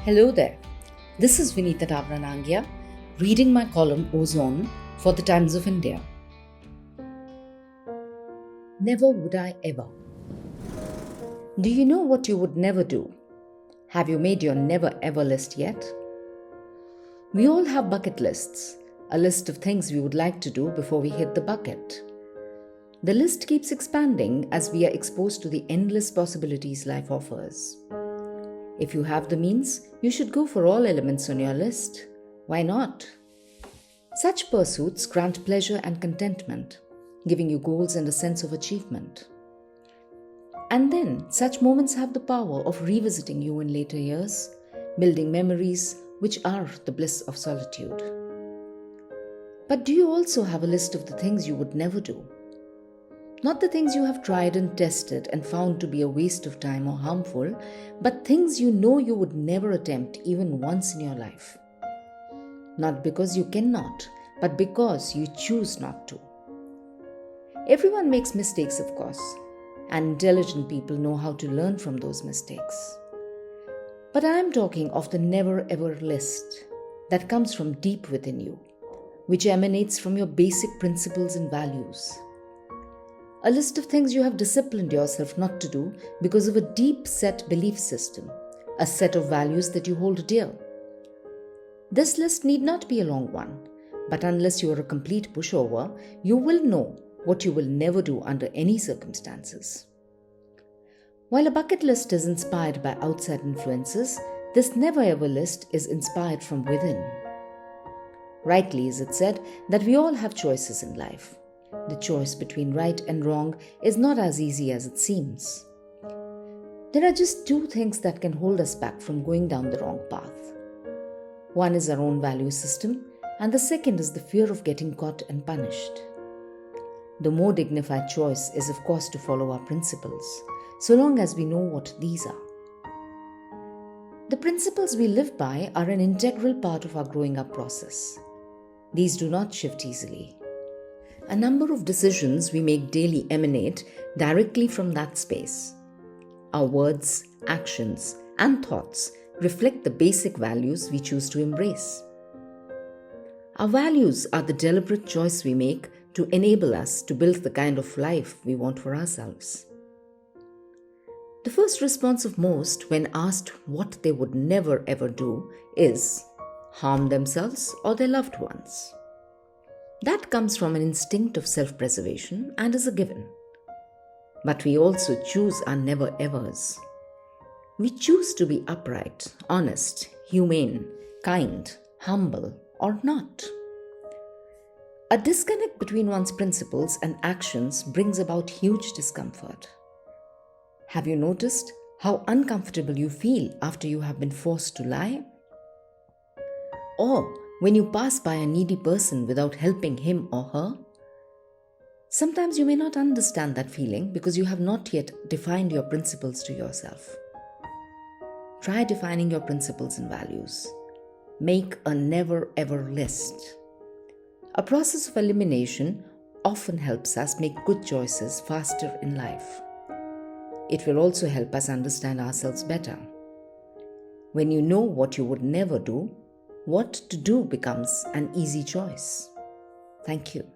Hello there. This is Vinita Davranangia reading my column Ozone for the Times of India. Never would I ever. Do you know what you would never do? Have you made your never ever list yet? We all have bucket lists, a list of things we would like to do before we hit the bucket. The list keeps expanding as we are exposed to the endless possibilities life offers. If you have the means, you should go for all elements on your list. Why not? Such pursuits grant pleasure and contentment, giving you goals and a sense of achievement. And then, such moments have the power of revisiting you in later years, building memories which are the bliss of solitude. But do you also have a list of the things you would never do? Not the things you have tried and tested and found to be a waste of time or harmful, but things you know you would never attempt even once in your life. Not because you cannot, but because you choose not to. Everyone makes mistakes, of course, and intelligent people know how to learn from those mistakes. But I am talking of the never ever list that comes from deep within you, which emanates from your basic principles and values. A list of things you have disciplined yourself not to do because of a deep-set belief system, a set of values that you hold dear. This list need not be a long one, but unless you are a complete pushover, you will know what you will never do under any circumstances. While a bucket list is inspired by outside influences, this never-ever list is inspired from within. Rightly is it said that we all have choices in life. The choice between right and wrong is not as easy as it seems. There are just two things that can hold us back from going down the wrong path. One is our own value system, and the second is the fear of getting caught and punished. The more dignified choice is, of course, to follow our principles, so long as we know what these are. The principles we live by are an integral part of our growing up process. These do not shift easily. A number of decisions we make daily emanate directly from that space. Our words, actions, and thoughts reflect the basic values we choose to embrace. Our values are the deliberate choice we make to enable us to build the kind of life we want for ourselves. The first response of most when asked what they would never ever do is harm themselves or their loved ones. That comes from an instinct of self-preservation and is a given. But we also choose our never-evers. We choose to be upright, honest, humane, kind, humble, or not. A disconnect between one's principles and actions brings about huge discomfort. Have you noticed how uncomfortable you feel after you have been forced to lie? Or when you pass by a needy person without helping him or her? Sometimes you may not understand that feeling because you have not yet defined your principles to yourself. Try defining your principles and values. Make a never-ever list. A process of elimination often helps us make good choices faster in life. It will also help us understand ourselves better. When you know what you would never do, what to do becomes an easy choice. Thank you.